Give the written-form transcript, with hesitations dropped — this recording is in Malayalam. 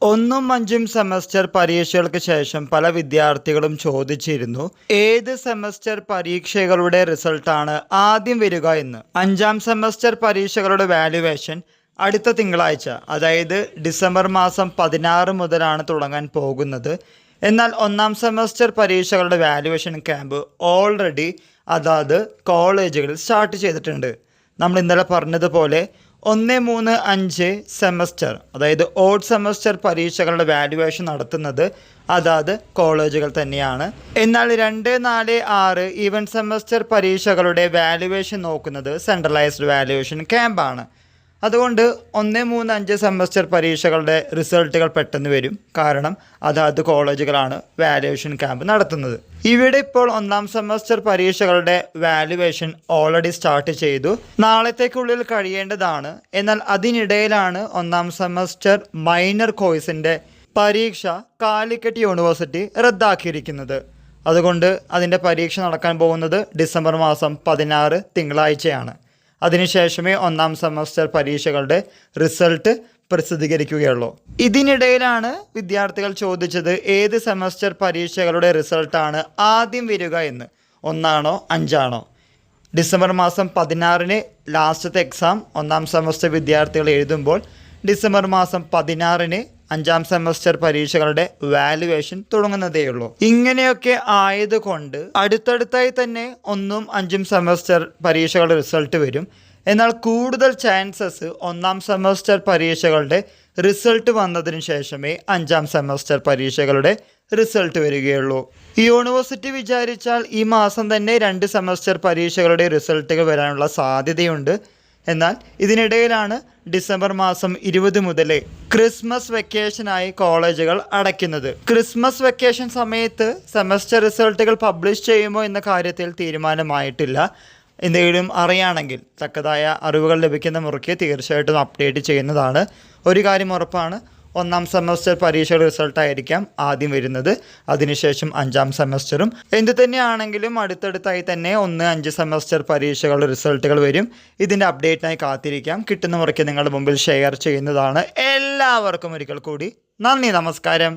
ഒന്നും അഞ്ചും സെമസ്റ്റർ പരീക്ഷകൾക്ക് ശേഷം പല വിദ്യാർത്ഥികളും ചോദിച്ചിരുന്നു ഏത് സെമസ്റ്റർ പരീക്ഷകളുടെ റിസൾട്ടാണ് ആദ്യം വരിക എന്ന്. അഞ്ചാം സെമസ്റ്റർ പരീക്ഷകളുടെ വാല്യുവേഷൻ അടുത്ത തിങ്കളാഴ്ച, അതായത് ഡിസംബർ മാസം 16 മുതലാണ് തുടങ്ങാൻ പോകുന്നത്. എന്നാൽ ഒന്നാം സെമസ്റ്റർ പരീക്ഷകളുടെ വാല്യുവേഷൻ ക്യാമ്പ് ഓൾറെഡി അതാത് കോളേജുകളിൽ സ്റ്റാർട്ട് ചെയ്തിട്ടുണ്ട്. നമ്മൾ ഇന്നലെ പറഞ്ഞതുപോലെ 1, 3, 5 സെമസ്റ്റർ, അതായത് ഓഡ് സെമസ്റ്റർ പരീക്ഷകളുടെ വാല്യുവേഷൻ നടത്തുന്നത് അതാത് കോളേജുകൾ തന്നെയാണ്. എന്നാൽ 2, 4, 6 ഈവൻ സെമസ്റ്റർ പരീക്ഷകളുടെ വാല്യുവേഷൻ നോക്കുന്നത് സെൻട്രലൈസ്ഡ് വാല്യുവേഷൻ ക്യാമ്പാണ്. അതുകൊണ്ട് 1, 3, 5 സെമസ്റ്റർ പരീക്ഷകളുടെ റിസൾട്ടുകൾ പെട്ടെന്ന് വരും. കാരണം അതാത് കോളേജുകളാണ് വാല്യുവേഷൻ ക്യാമ്പ് നടത്തുന്നത്. ഇവിടെ ഇപ്പോൾ ഒന്നാം സെമസ്റ്റർ പരീക്ഷകളുടെ വാല്യുവേഷൻ ഓൾറെഡി സ്റ്റാർട്ട് ചെയ്തു. നാളത്തേക്കുള്ളിൽ കഴിയേണ്ടതാണ്. എന്നാൽ അതിനിടയിലാണ് ഒന്നാം സെമസ്റ്റർ മൈനർ കോഴ്സിൻ്റെ പരീക്ഷ കാലിക്കറ്റ് യൂണിവേഴ്സിറ്റി റദ്ദാക്കിയിരിക്കുന്നത്. അതുകൊണ്ട് അതിൻ്റെ പരീക്ഷ നടക്കാൻ പോകുന്നത് ഡിസംബർ മാസം 16 തിങ്കളാഴ്ചയാണ്. അതിനുശേഷമേ ഒന്നാം സെമസ്റ്റർ പരീക്ഷകളുടെ റിസൾട്ട് പ്രസിദ്ധീകരിക്കുകയുള്ളൂ. ഇതിനിടയിലാണ് വിദ്യാർത്ഥികൾ ചോദിച്ചത് ഏത് സെമസ്റ്റർ പരീക്ഷകളുടെ റിസൾട്ടാണ് ആദ്യം വരിക എന്ന്. 1 5 ഡിസംബർ മാസം 16 ലാസ്റ്റത്തെ എക്സാം ഒന്നാം സെമസ്റ്റർ വിദ്യാർത്ഥികൾ എഴുതുമ്പോൾ ഡിസംബർ മാസം 16 അഞ്ചാം സെമസ്റ്റർ പരീക്ഷകളുടെ വാല്യുവേഷൻ തുടങ്ങുന്നതേയുള്ളൂ. ഇങ്ങനെയൊക്കെ ആയതുകൊണ്ട് അടുത്തടുത്തായി തന്നെ 1, 5 സെമസ്റ്റർ പരീക്ഷകളുടെ റിസൾട്ട് വരും. എന്നാൽ കൂടുതൽ ചാൻസസ് ഒന്നാം സെമസ്റ്റർ പരീക്ഷകളുടെ റിസൾട്ട് വന്നതിന് ശേഷമേ അഞ്ചാം സെമസ്റ്റർ പരീക്ഷകളുടെ റിസൾട്ട് വരികയുള്ളൂ. യൂണിവേഴ്സിറ്റി വിചാരിച്ചാൽ ഈ മാസം തന്നെ 2 സെമസ്റ്റർ പരീക്ഷകളുടെ റിസൾട്ടുകൾ വരാനുള്ള സാധ്യതയുണ്ട്. എന്നാൽ ഇതിനിടയിലാണ് ഡിസംബർ മാസം 20 മുതൽ ക്രിസ്മസ് വെക്കേഷനായി കോളേജുകൾ അടയ്ക്കുന്നത്. ക്രിസ്മസ് വെക്കേഷൻ സമയത്ത് സെമസ്റ്റർ റിസൾട്ടുകൾ പബ്ലിഷ് ചെയ്യുമോ എന്ന കാര്യത്തിൽ തീരുമാനമായിട്ടില്ല. എന്തെങ്കിലും അറിയുകയാണെങ്കിൽ തക്കതായ അറിവുകൾ ലഭിക്കുന്ന മുറയ്ക്ക് തീർച്ചയായിട്ടും അപ്ഡേറ്റ് ചെയ്യുന്നതാണ്. ഒരു കാര്യം ഉറപ്പാണ്, ഒന്നാം സെമസ്റ്റർ പരീക്ഷയുടെ റിസൾട്ടായിരിക്കാം ആദ്യം വരുന്നത്. അതിനുശേഷം അഞ്ചാം സെമസ്റ്ററും. എന്തു തന്നെയാണെങ്കിലും അടുത്തടുത്തായി തന്നെ 1, 5 സെമസ്റ്റർ പരീക്ഷകളുടെ റിസൾട്ടുകൾ വരും. ഇതിൻ്റെ അപ്ഡേറ്റിനായി കാത്തിരിക്കാം. കിട്ടുന്ന മുറയ്ക്ക് നിങ്ങളുടെ മുമ്പിൽ ഷെയർ ചെയ്യുന്നതാണ്. എല്ലാവർക്കും ഒരിക്കൽ കൂടി നന്ദി, നമസ്കാരം.